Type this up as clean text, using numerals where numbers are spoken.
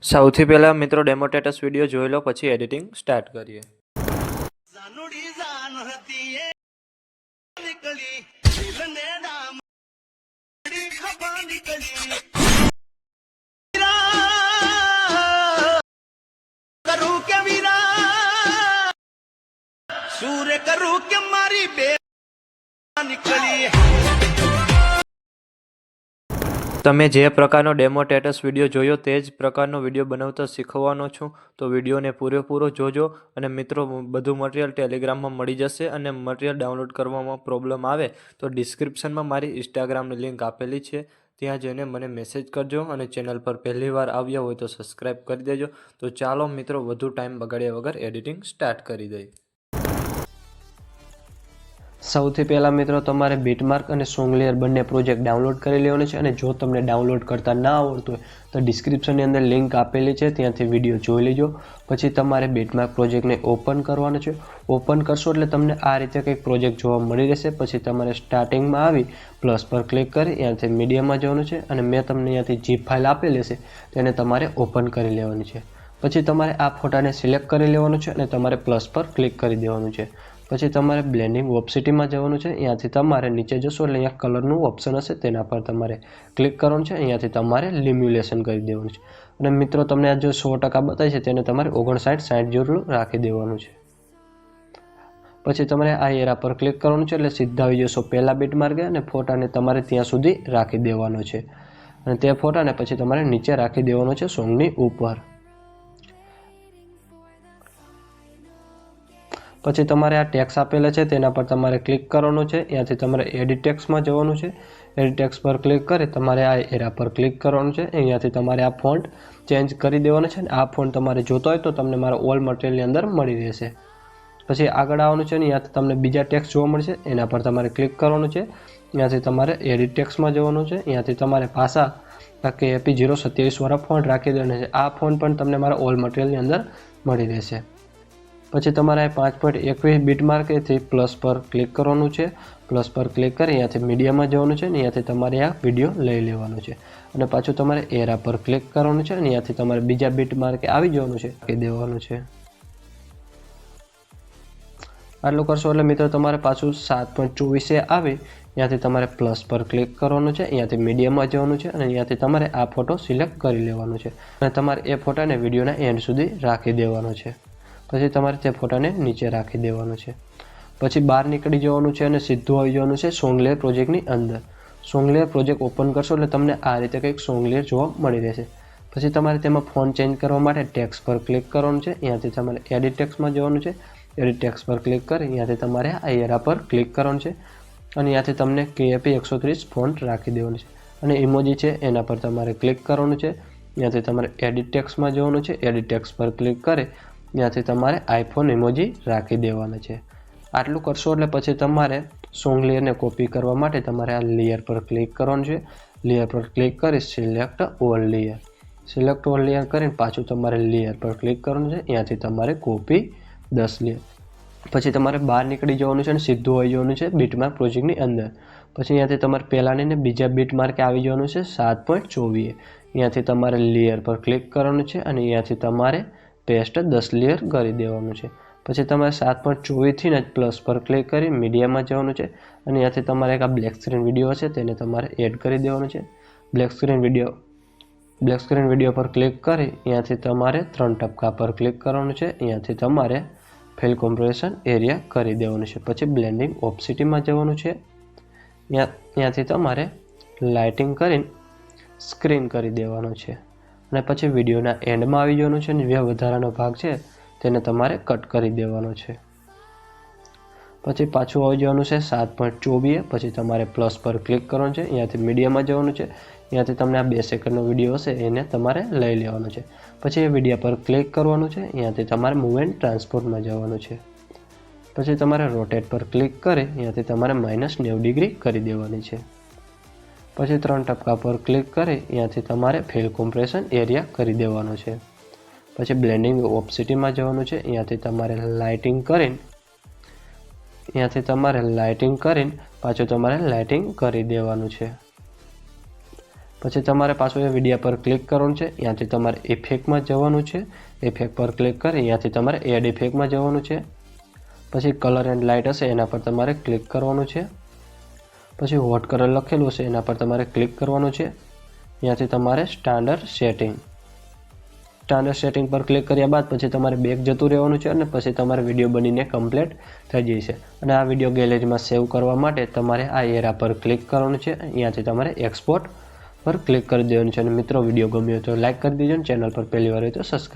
સૌથી પહેલા મિત્રો ડેમો સ્ટેટસ વિડીયો જોઈ લો, પછી એડિટિંગ સ્ટાર્ટ કરીએ. सूर्य करूं के मारी बे निकली. તમે જે પ્રકારનો ડેમો સ્ટેટસ વિડીયો જોયો તે જ પ્રકારનો વિડીયો બનાવતા શીખવાનો છું, તો વિડીયોને પૂરેપૂરો જોજો. અને મિત્રો, બધું મટીરિયલ ટેલિગ્રામમાં મળી જશે. અને મટીરિયલ ડાઉનલોડ કરવામાં પ્રોબ્લેમ આવે તો ડિસ્ક્રિપ્શનમાં મારી ઇન્સ્ટાગ્રામની લિંક આપેલી છે, ત્યાં જઈને મને મેસેજ કરજો. અને ચેનલ પર પહેલીવાર આવ્યા હોય તો સબસ્ક્રાઈબ કરી દેજો. તો ચાલો મિત્રો, વધુ ટાઈમ બગાડ્યા વગર એડિટિંગ સ્ટાર્ટ કરી દઈએ. સૌથી પહેલાં મિત્રો, તમારે બીટમાર્ક અને સોંગલેયર બંને પ્રોજેક્ટ ડાઉનલોડ કરી લેવાનો છે. અને જો તમને ડાઉનલોડ કરતા ના આવડતું હોય તો ડિસ્ક્રિપ્શનની અંદર લિંક આપેલી છે, ત્યાંથી વિડીયો જોઈ લેજો. પછી તમારે બીટમાર્ક પ્રોજેક્ટને ઓપન કરવાનો છે. ઓપન કરશો એટલે તમને આ રીતે કંઈક પ્રોજેક્ટ જોવા મળી રહેશે. પછી તમારે સ્ટાર્ટિંગમાં આવી પ્લસ પર ક્લિક કરી ત્યાંથી મીડિયામાં જવાનું છે. અને મેં તમને ત્યાંથી જીપ ફાઇલ આપેલી છે તેને તમારે ઓપન કરી લેવાની છે. પછી તમારે આ ફોટાને સિલેક્ટ કરી લેવાનો છે અને તમારે પ્લસ પર ક્લિક કરી દેવાનું છે. પછી તમારે બ્લેન્ડિંગ ઓપ્સિટીમાં જવાનું છે. અહીંયાથી તમારે નીચે જશો એટલે અહીંયા કલરનું ઓપ્શન હશે, તેના પર તમારે ક્લિક કરવાનું છે. અહીંયાથી તમારે લિમ્યુલેશન કરી દેવાનું છે. અને મિત્રો, તમને આ જો 100% બતાવે છે તેને તમારે 59-60 જેટલું રાખી દેવાનું છે. પછી તમારે આ એરા પર ક્લિક કરવાનું છે એટલે સીધા આવી જશો પહેલા બીટમાર્કે અને ફોટાને તમારે ત્યાં સુધી રાખી દેવાનો છે. અને તે ફોટાને પછી તમારે નીચે રાખી દેવાનો છે સોંગની ઉપર. પછી તમારે આ ટેક્સ આપેલા છે તેના પર તમારે ક્લિક કરવાનું છે. ત્યાંથી તમારે એડિટ ટેક્સમાં જવાનું છે. એડિટ ટેક્સ પર ક્લિક કરી તમારે આ એરા પર ક્લિક કરવાનું છે. અહીંયાથી તમારે આ ફોન્ટ ચેન્જ કરી દેવાનો છે. આ ફોન્ટ તમારે જોતો હોય તો તમને મારા ઓલ મટીરિયલની અંદર મળી રહેશે. પછી આગળ આવવાનું છે ને ત્યાંથી તમને બીજા ટેક્સ જોવા મળશે, એના પર તમારે ક્લિક કરવાનું છે. ત્યાંથી તમારે એડિટ ટેક્સમાં જવાનું છે. ત્યાંથી તમારે ભાષા KP027 વાળા ફોન્ટ રાખી દેવાના છે. આ ફોન્ટ પણ તમને મારા ઓલ મટીરિયલની અંદર મળી રહેશે. પછી તમારે 5.21 બીટમાર્કેથી પ્લસ પર ક્લિક કરવાનું છે. પ્લસ પર ક્લિક કરી અહીંયાથી મીડિયામાં જવાનું છે. અહીંયાથી તમારે આ વિડીયો લઈ લેવાનો છે. અને પાછું તમારે એરા પર ક્લિક કરવાનું છે. અને અહીંયાથી તમારે બીજા બીટમાર્કે આવી જવાનું છે, કહી દેવાનું છે. આટલું કરશો એટલે મિત્રો તમારે પાછું 7.24 આવે ત્યાંથી તમારે પ્લસ પર ક્લિક કરવાનું છે. અહીંયાથી મીડિયામાં જવાનું છે. અને અહીંયાથી તમારે આ ફોટો સિલેક્ટ કરી લેવાનો છે. અને તમારે એ ફોટાને વિડીયોના એન્ડ સુધી રાખી દેવાનો છે. પછી તમારે તે ફોટાને નીચે રાખી દેવાનો છે. પછી બહાર નીકળી જવાનું છે અને સીધું આવી જવાનું છે સોંગલેયર પ્રોજેક્ટની અંદર. સોંગલેયર પ્રોજેક્ટ ઓપન કરશો એટલે તમને આ રીતે કંઈક સોંગલેયર જોવા મળી રહેશે. પછી તમારે તેમાં ફોન ચેન્જ કરવા માટે ટેક્સ પર ક્લિક કરવાનું છે. અહીંયાથી તમારે એડિટ ટેક્સમાં જવાનું છે. એડિટ ટેક્સ પર ક્લિક કરી અહીંયાથી તમારે આ એરા પર ક્લિક કરવાનું છે. અને અહીંયાથી તમને KP130 ફોન્ટ રાખી દેવાનું છે. અને ઇમોજી છે એના પર તમારે ક્લિક કરવાનું છે. અહીંયાથી તમારે એડિટ ટેક્સમાં જવાનું છે. એડિટ ટેક્સ પર ક્લિક કરી ત્યાંથી તમારે આઈફોન ઇમોજી રાખી દેવાના છે. આટલું કરશો એટલે પછી તમારે સોંગલેયરને કોપી કરવા માટે તમારે આ લેયર પર ક્લિક કરવાનું છે. લેયર પર ક્લિક કરી select all layer. Select all layer કરીને પાછું તમારે લેયર પર ક્લિક કરવાનું છે. ત્યાંથી તમારે કોપી 10 લેયર. પછી તમારે બહાર નીકળી જવાનું છે અને સીધું આવી જવાનું છે બીટમાર્ક પ્રોજેક્ટની અંદર. પછી અહીંયાથી તમારે પહેલાંની ને બીજા બીટમાર્કે આવી જવાનું છે 7.24. અહીંયાથી તમારે લેયર પર ક્લિક કરવાનું છે. અને અહીંયાથી તમારે પેસ્ટ 10 લેયર કરી દેવાનું છે. પછી તમારે 7.24 થી જ પ્લસ પર ક્લિક કરી મીડિયામાં જવાનું છે. અને ત્યાંથી તમારે એક આ બ્લેક સ્ક્રીન વિડીયો છે તેને તમારે એડ કરી દેવાનું છે. બ્લેક સ્ક્રીન વિડીયો પર ક્લિક કરી ત્યાંથી તમારે 3 ટપકા પર ક્લિક કરવાનું છે. ત્યાંથી તમારે ફિલ કોમ્પ્રેશન એરિયા કરી દેવાનું છે. પછી બ્લેન્ડિંગ ઓપ્સિટીમાં જવાનું છે. ત્યાંથી તમારે લાઇટિંગ કરીને સ્ક્રીન કરી દેવાનું છે. અને પછી વિડીયોના એન્ડમાં આવી જવાનું છે. અને જે વધારાનો ભાગ છે તેને તમારે કટ કરી દેવાનો છે. પછી પાછું આવી જવાનું છે 7.24. પછી તમારે પ્લસ પર ક્લિક કરવાનું છે. અહીંયાથી મીડિયામાં જવાનું છે. અહીંયાથી તમને આ 2 સેકન્ડનો વિડીયો હશે એને તમારે લઈ લેવાનો છે. પછી એ વિડીયો પર ક્લિક કરવાનું છે. અહીંયાથી તમારે મૂવ એન્ડ ટ્રાન્સપોર્ટમાં જવાનું છે. પછી તમારે રોટેટ પર ક્લિક કરી અહીંયાથી તમારે -90 ડિગ્રી કરી દેવાની છે. પછી 3 ટપકા પર ક્લિક કરી ત્યાંથી તમારે ફિલ કોમ્પ્રેશન એરિયા કરી દેવાનો છે. પછી બ્લેન્ડિંગ ઓપ્સિટીમાં જવાનું છે. ત્યાંથી તમારે લાઇટિંગ કરીને પાછું તમારે લાઇટિંગ કરી દેવાનું છે. પછી તમારે પાછું એ વિડીયો પર ક્લિક કરવાનું છે. ત્યાંથી તમારે ઇફેક્ટમાં જવાનું છે. ઇફેક્ટ પર ક્લિક કરી ત્યાંથી તમારે એડ ઇફેક્ટમાં જવાનું છે. પછી કલર એન્ડ લાઇટ હશે એના પર તમારે ક્લિક કરવાનું છે. પછી હોટ કલર લખેલું છે એના પર તમારે ક્લિક કરવાનું છે. ત્યાંથી તમારે સ્ટાન્ડર્ડ સેટિંગ પર ક્લિક કર્યા બાદ પછી તમારે બેક જતું રહેવાનું છે અને પછી તમારે વિડીયો બનીને કમ્પ્લીટ થઈ જશે. અને આ વિડીયો ગેલેરીમાં સેવ કરવા માટે તમારે આ એરા પર ક્લિક કરવાનું છે. ત્યાંથી તમારે એક્સપોર્ટ પર ક્લિક કરી દેવાનું છે. અને મિત્રો વિડીયો ગમ્યો તો લાઇક કરી દેજો, ચેનલ પર પહેલી વાર હોય તો સબસ્ક્રાઈબ